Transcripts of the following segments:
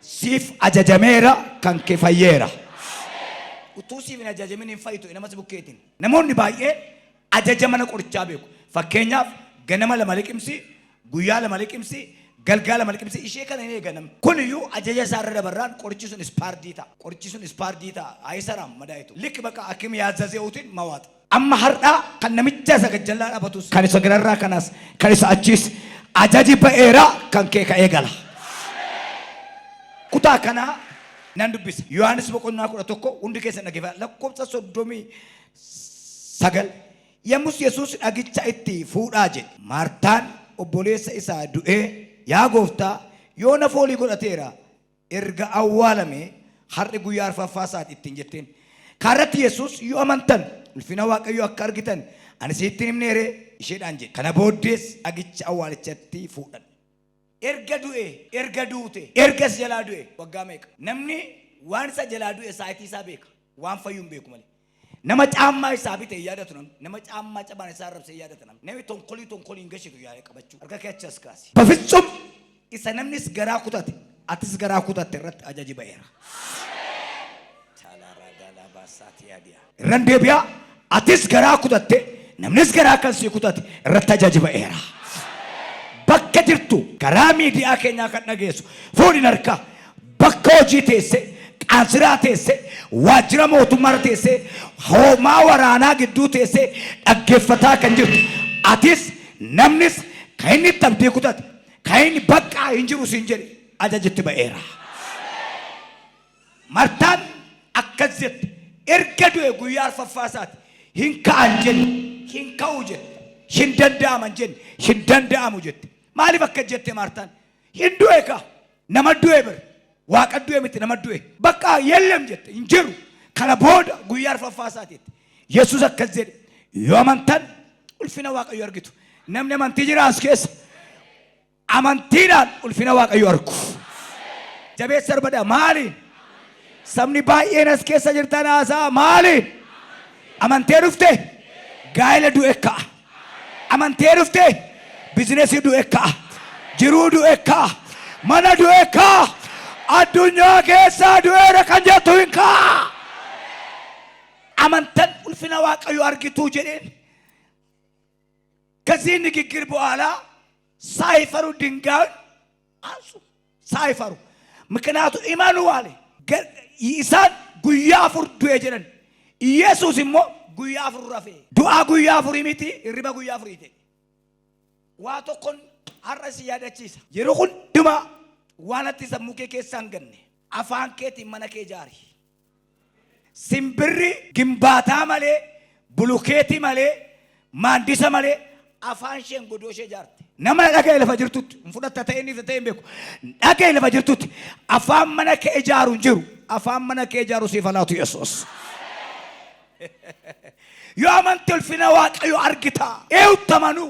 siif ajajameera kan kee fayyeera. Utuu siif hin ajajamin hin fayyitu nama si bukkeetiin. Namoonni baay'een ajaja mana qorichaa beeku. Fakkeenyaaf ganama lama liqimsi, guyyaa lama liqimsi, galgala lama liqimsi ishee kana hin eeganam. Kun iyyuu ajaja isaa irra dabarraan qorichi sun ispaardii ta'a. Qorichi sun ispaardii ta'a. Ayisaram madaayitu. Likki bakka hakim yaazazee utiin mawaata. Amma har'aa kan namicha isa gajjallaa dhabatus kan isa gararraa kanas kan isa achiis ajaji ba'eera kan kee ka'ee gala. Kutaa kanaa nan dubbisa. Yohaanis boqonnaa 11 hundi keessan dhaggeeffadhaa. Lakkoofsa 39. Yommus Yesuus dhagicha itti fuudhaa jedhe. Maartaan obboleessa isaa du'ee yaa gooftaa yoo na foolii godhateera erga awwaalame har'i guyyaa arfaffaa isaati ittiin jetteen. Kaarratti Yesuus yoo amantan ulfina Waaqayyoo akka argitan ani siittiin himneere isheedhaan jedhe. Kana booddees dhagicha awwaalichatti fuudhan. Erga du'e, erga duute, ergas jalaa du'e waggaa meeqa? Namni waan isa jalaa du'e saayitii isaa beeka. Waan fayyuun beeku malee. Nama caammaa isaa bitee yaadatu namni. Nama caammaa cabaan isaa rabsee yaadatu namni. Namni tonkolii hin gashitu yaada qabachuu. Harka kee achas kaasi. Bafitsum isa namnis garaa kutate atis garaa kutatte irratti ajaji ba'eera. Irran deebi'aa atis garaa kutatte namnis garaa kan sii kutate irratti ajaji ba'eera. Bakka jirtu karaa miidiyaa keenyaa kan dhageessu fuudhin harkaa bakka hojii teesse qaansiraa teesse waajjira mootummaa teesse hoomaa waraanaa gidduu teesse dhaggeeffataa kan jirtu atis namnis kan inni tabdii kutate kan inni bakka hin jiru siin jedhe ajajitti ba'eera. Martaan akkas jette erga du'e guyyaa arfaffaa isaati hin ka'an jenne hin ka'u jette hin danda'aman jenne hin danda'amu jette. Maaliif akka jette Maartaan? Hin du'e ka nama du'e bira waaqa du'e miti nama du'e bakka yellem jette hin jiru. Kana booda guyyaa arfaffaa isaati Yesuus akkas jedhe yoo amantan ulfina Waaqayyoo argitu. Namni amantii jira as keessa amantiidhaan ulfina Waaqayyoo argu. Jabeessa arbada maaliin? Sabni baay'een as keessa jirtan haasaa maaliin? Amantee dhufte gaa'ela du'e ka'a. Amantee dhufte bizinesii du'e ka'a. Jiruu du'e ka'a. Mana du'e ka'a. Addunyaa keessaa du'eera kan jettu hin ka'a. Amantan ulfina Waaqayyoo argituu jedheen ከዚህ ንግግር በኋላ ሳይፈሩ ድንጋዩን አንሱ። ሳይፈሩ ምክንያቱ ኢማኑ አለ ኢሳን ጉያ አፉር ዱኤ ጀነን ኢየሱስ ሞ ጉያ አፉር ረፌ ዱአ ጉያ አፉር ሚቲ ሪባ ጉያ አፉር ይቴ ዋቶ ኮን አረስ ያደቺስ የሩን ድማ ዋናቲ ሰሙኬ ከሳን ገነ አፋን ኬቲ መነኬ ጃሪ ሲምብሪ ግንባታ ማለ ብሉኬቲ ማለ ማንዲሰ ማለ afaan isheen godoo ishee jaarte. Nama dhaga'e lafa jirtutti hin fudhatta ta'een beeku. Dhaga'e lafa jirtutti afaan mana kee ijaaru hin jiru. Afaan mana kee ijaaru siif laatu Yesuus. Yoo amante ulfina Waaqayyoo argita eewuttamanuu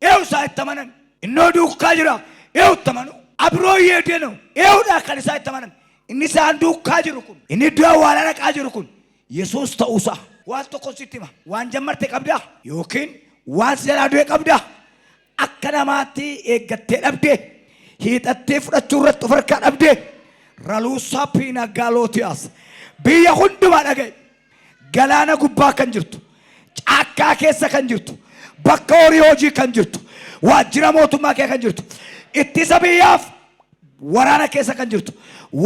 eewusaa itti amanan innoo duukaa jira eewuttamanuu abroo yeedenu eewudhaa kan isaa itti amanan inni isaan duukaa jiru kun inni iddoo awwaalaa dhaqaa jiru kun Yesuus ta'uusaa waan tokko sitti hima waan jammarte qabdaa yookiin waan jalaa du'e qabda akka namaatti eeggattee dhabde hiixattee fudhachuu irratti of harkaa dhabde raluusaa piina gaalootiyaas biyya hundumaa dhagaye galaana gubbaa kan jirtu caakkaa keessa kan jirtu bakka horii hojii kan jirtu waajjira mootummaa kee kan jirtu ittisa biyyaaf waraana keessa kan jirtu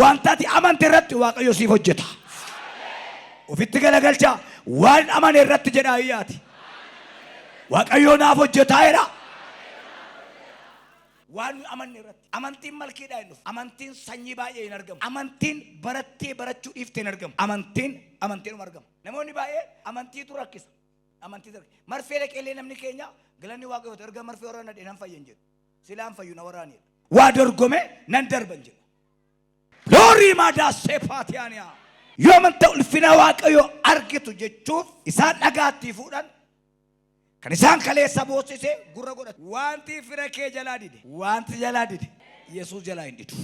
wantaati amante irratti Waaqayyo siif hojjeta. Ofitti galagalchaa waan amane irratti jedhaa iyyaati. Waaqayyoo naaf hojjetaayera. Waan amanne irratti amantiin malkiidhaa hin dhufu. Amantiin sanyii baay'ee hin argamu. Amantiin barattee barachuu dhiiftee hin argamu. Amantiin argamu. Namoonni baay'ee amantiitu rakkisa. Amantiitu rakkisa. Marfee dhaqeellee namni keenya galanni Waaqayyooti erga marfee waraana dhee nan fayyan jedhu. Silaan fayyu na waraanidha. Waa dorgome nan darban jedhu. Loorii maadaa seepaatiyaaniyaa. Yoo amanta ulfina Waaqayyoo argitu jechuuf isaan dhagaatti fuudhan kan isaan kaleessa boosise gurra godhatu wanti fira kee jalaa dide wanti jalaa dide Yesuus jalaa hin didu.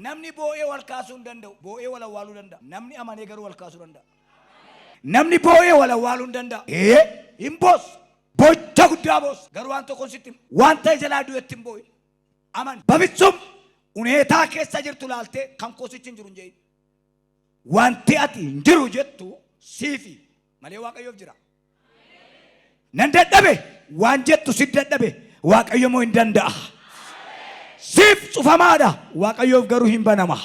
Namni boo'ee wal kaasuu hin danda'u boo'ee wal awwaaluu danda'a namni amanee garuu wal kaasuu danda'a. Namni boo'ee wal awwaaluu hin danda'a hin boos bocha guddaa boos garuu waan tokko sitti wanta jalaa du'etti hin boo'e aman babitsum uneetaa keessa jirtu laaltee kan koosichi hin jiru hin jedhin. Wanti ati hin jiru jettu siifi malee Waaqayyoof jira. Nan dadhabe waan jettu si dadhabe Waaqayyo moo hin danda'a. Siif cufamaadha Waaqayyoof garuu hin banama.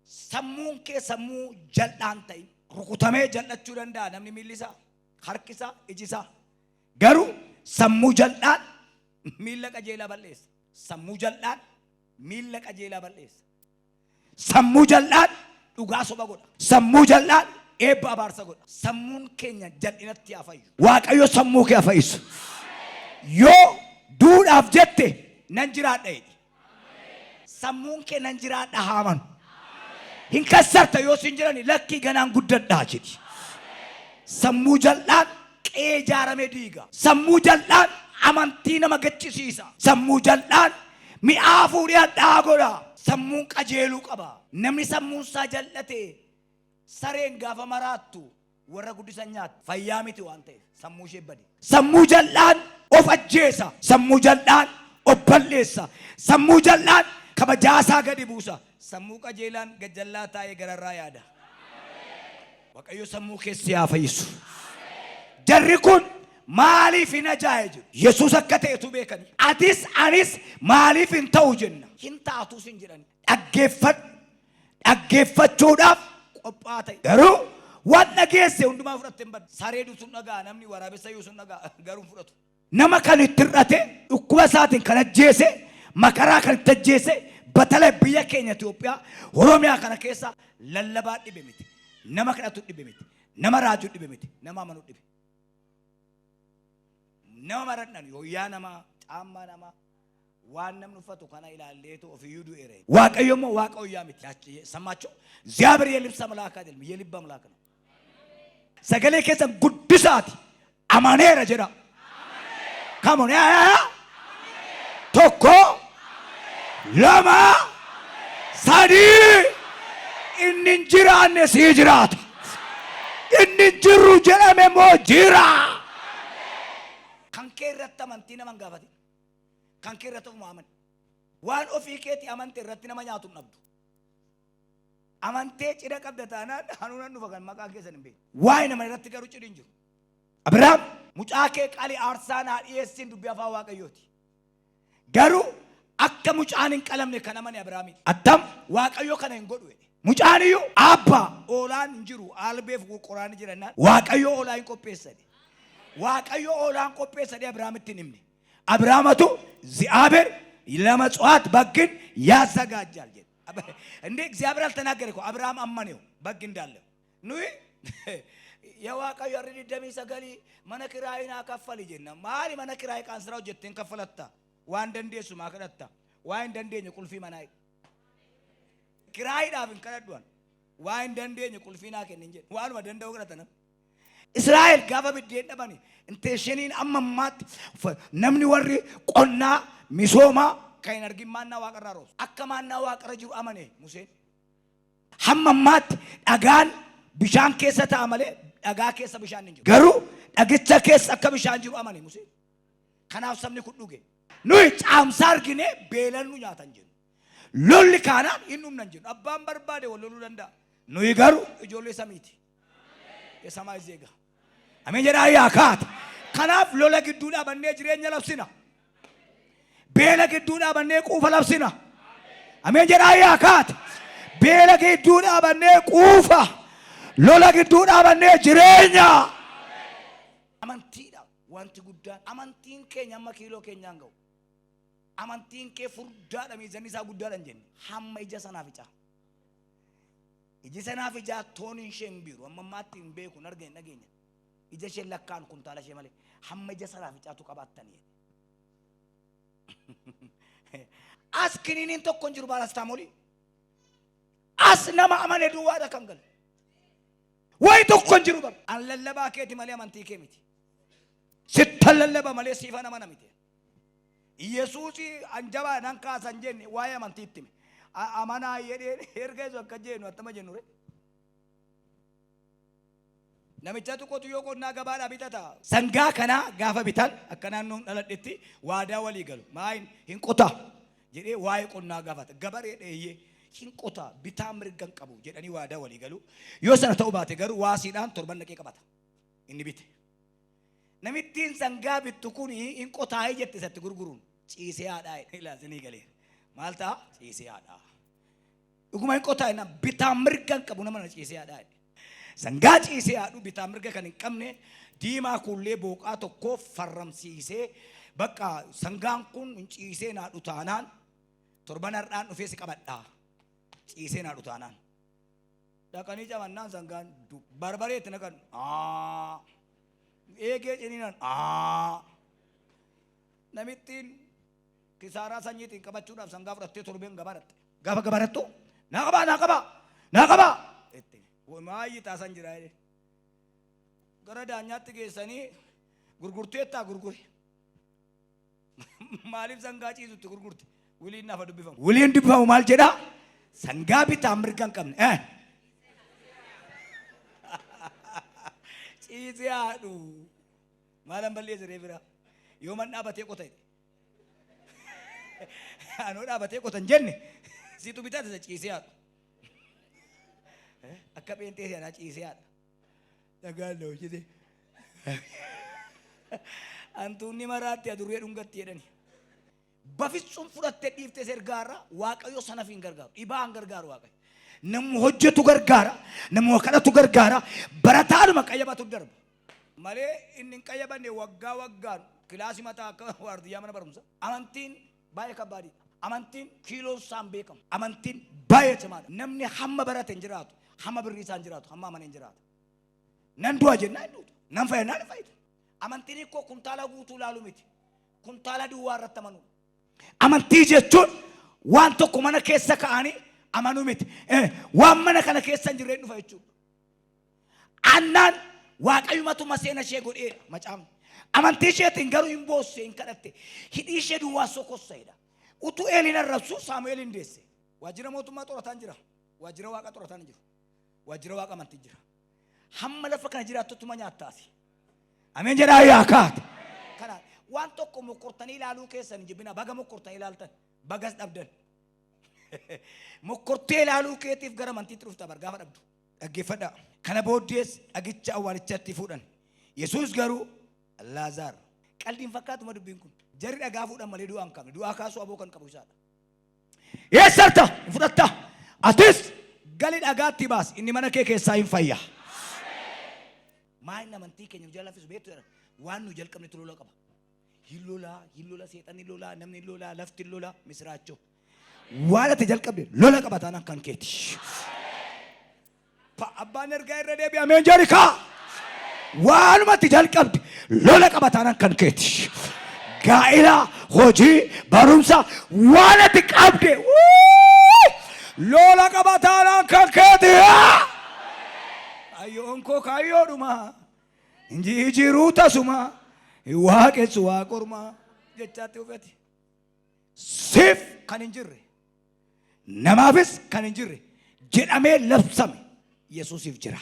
Sammuun kee sammuu jal'aan ta'e rukutamee jal'achuu danda'a namni miilli isaa harki isaa iji isaa. Garuu sammuu jal'aan miilla qajeelaa balleessa. Sammuu jal'aan miilla qajeelaa balleessa. Sammuu jal'aan dhugaa soba godha. Sammuu jal'aan eebba abaarsa godha. Sammuun keenya jal'inatti haa fayyu. Waaqayyo sammuu kee haa fayyisu. Yoo duudhaaf jette nan jiraadha jedhi. Sammuun kee nan jiraadha haa amanu. Hin kassarta yoo sin jirani lakkii ganaan guddadhaa jedhi. Sammuu jal'aan qe'ee ijaaramee diiga. Sammuu jal'aan amantii nama gaddisiisa. Sammuu jal'aan mi'aa fuudhee hadhaa godha. Sammuun qajeeluu qaba. Namni sammuun isaa jal'ate sareen gaafa maraattu warra guddisan nyaata. Fayyaa miti waan ta'eef sammuu ishee bade. Sammuu jal'aan of ajjeesa. Sammuu jal'aan of balleessa. Sammuu jal'aan kabajaasaa gadi buusa. Sammuu qajeelaan gajjallaa taa'ee gararraa yaada. Waaqayyo sammuu keessi haa fayyisu. Jarri kun maaliif hin ajaa'ibu? Yesuus akka ta'etu beekani. Atis anis maaliif hin ta'u jenna? Hin taatus hin jedhani. Dhaggeeffachuudhaaf qophaa ta'e. Garuu waan dhageesse hundumaa fudhatte hin badu. Sareedu sun dhagaa namni waraabessa yoo sun dhagaa garuu fudhatu. Nama kan itti hir'ate dhukkuba isaatiin kan ajjeese makaraa kan itti ajjeese batala biyya keenya Itoophiyaa Oromiyaa kana keessa lallabaa dhibe miti. Nama kadhatu dhibe miti. Nama raajuu dhibe miti. Nama amanuu dhibe. Nama maradhan yooyaa nama caammaa nama waan namni uffatu kana ilaalleetu ofiyyuu du'eera. Waaqayyo immoo waaqa oyyaa miti. Sammaachoo እግዚአብሔር የልብስ አምላክ አይደለም የልብ አምላክ ነው. Sagalee keessan guddisaati amaneera jedha. Come on tokko lama sadii inni hin jiraanne sii jiraata. Inni hin jiru jedhame moo jira. Kan kee irratti amantii nama hin gaafate. Kan kee irratti ofuma amani. Waan ofii keetii amantee irratti nama nyaatu hin dhabdu. Amantee cidha qabda taanaan hanuunan dhufa kan maqaan keessan hin beeku. Waa'ee nama irratti garuu cidhi hin jiru. Abrahaam mucaa kee qalii aarsaa naa dhiyeessin dubbii afaan Waaqayyooti. Garuu akka mucaan hin qalamne kan amane Abrahaami. Attam Waaqayyo kana hin godhu. Mucaan iyyuu abbaa oolaan hin jiru albeef qoraani jirannaan Waaqayyo oolaa hin qopheessani. Waaqayyo oolaan qopheessani Abrahaamitti hin himne. Abrahaamatu እግዚአብሔር ለመጽዋት በግን ያዘጋጃል jedhe. እንዴ እግዚአብሔር አልተናገረ እኮ አብርሃም አመነው በግ እንዳለ ኑይ የዋቀዩ አርዲ ደሚ ሰገሊ መነክራይና ከፈል ይጀና ማሊ መነክራይ ካንስራው ጀቴን ከፈለታ ዋን ደንዴሱ ማከለታ ዋን ደንዴኝ ቁልፊ መናይ ክራይ ዳብን ከረዷን ዋን ደንዴኝ ቁልፊና ከነንጀ ዋን ወደንደው ገረተነ እስራኤል ጋባ ቢደን ደባኒ እንተሽኒን አመማት ነምኒ ወሪ ቆና ሚሶማ kain argimanna waaqarraros akkamanna waaqarra jiru amane Museen hammammat dhagaan bishaan keessa ta'a malee dhagaa keessa bishaan hin jiru garuu dhagicha keessa akka bishaan jiru amane Museen kanaaf sabni kun dhuge nuyi caamsa argine beelannu nyaatan jennu lolli kaanaan hin dhumnan jennu abbaan barbaade wal loluu danda'a nuyi garuu ijoollee samiiti የሰማይ ዜጋ አሜን jedhaa yaakaata kanaaf lola gidduu dhaabannee jireenya labsina. Beela gidduu dhaabannee quufa labsina. Ameen jedhaa yaakaata. Beela gidduu dhaabannee quufa. Lola gidduu dhaabannee jireenya. Amantiidha wanti guddaan. Amantiin keenya amma kiiloo keenyaan ga'u. Amantiin kee furdaadha miizanni isaa guddaadha hin jenne. Hamma ija sanaaf ija. Iji sanaaf ija tooniin ishee hin biiru. Amma ammaatti hin beeku hin argine dhageenya. Ija ishee lakkaan kuntaala ishee malee. Hamma ija sanaaf ijaatu qabaattanii. As kininiin tokko hin jiru baalastaamolii. As nama amane duwwaadha kan galu. Wayi tokko hin jiru bara. An lallabaa keeti malee amantii kee miti. Sitta lallaba malee siifa nama namiti. Yesuusi anjabaa nan kaasan jenne waa'ee amantii itti hime. Amanaa jedhee erga isu akka jennu attama jennu re. Namicha tokkotu yoo qonnaa gabaadhaa bitata. Sangaa kanaa gaafa bitan akka naannoon dhaladhetti waadaa walii galu. Maayin hin qota. jedhee waa'ee qonnaa gaafata. Gabaree dheeyyee hin qotaa bitaa mirgan qabu jedhanii waadaa walii galu. Yoo sana ta'uu baate garuu waasiidhaan torban dhaqee qabata. Inni bite. Namittiin sangaa bittu kun hin qotaa'ee jette isatti gurguruun ciisee haadhaa ilaasinii galee. Maal ta'a? Ciisee haadhaa. Dhuguma hin qotaa'e bitaa mirgan qabu nama na ciisee haadhaa. Sangaa ciisee haadhu bitaa mirga kan hin qabne diimaa kullee booqaa tokko farramsiisee bakka sangaan kun hin ciisee haadhu taanaan torban har'aan dhufee si qabadhaa. Ciisee haadhu taanaan. Dhaqanii camannaan sangaan barbareetti naqan. Eegee ciniinaan. Namittiin kisaaraa sanyiitiin qabachuudhaaf sangaa fudhattee torbeen gabaratte. Gaafa gabarattu naa qabaa. Maayyi taasan jira. Gara daanyaatti geessanii gurgurteettaa gurguri. Maaliif sangaa ciisutti gurgurte? Wiliin nafa dubbifamu. Wiliin dubbifamu maal jedhaa? Sangaa bitaa mirga hin qabne. Ciisee haadhu. Maalan balleessa reefira. Yoo man dhaabatee qota'e. Anoo dhaabatee qotan jenne siitu bitaa tasa ciisee haadhu. Akka beentee sana ciisee haadha. Dhagaan na hojjete. Antuunni maraatti adurree dhungatti jedhani. Bafitsuun fudhattee dhiiftee ergaarra Waaqayyo sanaaf hin gargaaru. Dhibaa hin gargaaru Waaqayyo. Namni hojjetu gargaara. Namni kadhatu gargaara. Barataadhuma qayyabatu darba. Malee inni hin qayyabanne waggaa waggaan kilaasii mataa akka waardiyyaa mana barumsa. Amantiin baay'ee kabbaadii. Amantiin kiiloon isaan beekamu. Amantiin baay'ee cimaadha. Namni hamma barate hin jiraatu. Hamma birrii isaan jiraatu. Hamma amanee hin jiraatu. Nan du'a jennaa hin duutu. Nan fayyadnaa hin fayyadu. Amantiin ikkoo kuntaala guutuu laalu miti. Kuntaala duwwaa irratti amanuu. Amantii jechuun waan tokko mana keessa ka'anii amanuu miti. Waan mana kana keessa hin jirreen dhufa jechuudha. Annaan Waaqayyumatu maseena ishee godheedha macaafni. Amantii isheetiin garuu hin boosse hin kadhatte. Hidhii ishee duwwaa sokosseedha. Utuu Eeliin arrabsu Saamu'eel hin deesse. Waajjira mootummaa xorataan jira. Waajjira waaqa xorataan jiru. Waajjira waaqa amantii jira. Hamma lafa kana jiraattuttuma nyaattaasi. Ameen jedhaa yaa kaate. Kanaan waan tokko mokkortanii ilaaluu keessan jibbina baga mokkortanii ilaaltan bagas dhabdan. Mokkortee ilaaluu keetiif gara amantiitti dhufta bargaafa dhabdu. Dhaggeeffadhaa. Kana booddees dhagicha awwaalichatti fuudhan. Yesuus garuu Laazaar. Qalbiin fakkaatuma dubbiin kun. Jarri dhagaa fuudhan malee du'aa hin qabne. Du'aa kaasuu aboo kan qabu isaadha. Eessarta fudhatta. Atis gali dhagaatti baas inni mana kee keessaa hin fayya. Maayinni amantii keenya nu jaallattu beektu waan nu jalqabnetu lola qaba. Hin lola seexanni lola namni lola lafti lola misraachoo. Waan ati jalqabde lola qaba taanaan kan keeti. Abbaan ergaa irra deebi'e ameen jedhikaa. Waanuma ati jalqabde lola qaba taanaan kan keeti. Gaa'ila hojii barumsa waan ati qabde lola qaba taanaan kan keeti. Ayyoon koo kaayyoodhuma injijjiiruu tasuma waaqessu waaqormaa jechaatti ufate. Siif kan hin jirre namaafis kan hin jirre jedhamee labsame Yesuusiif jira.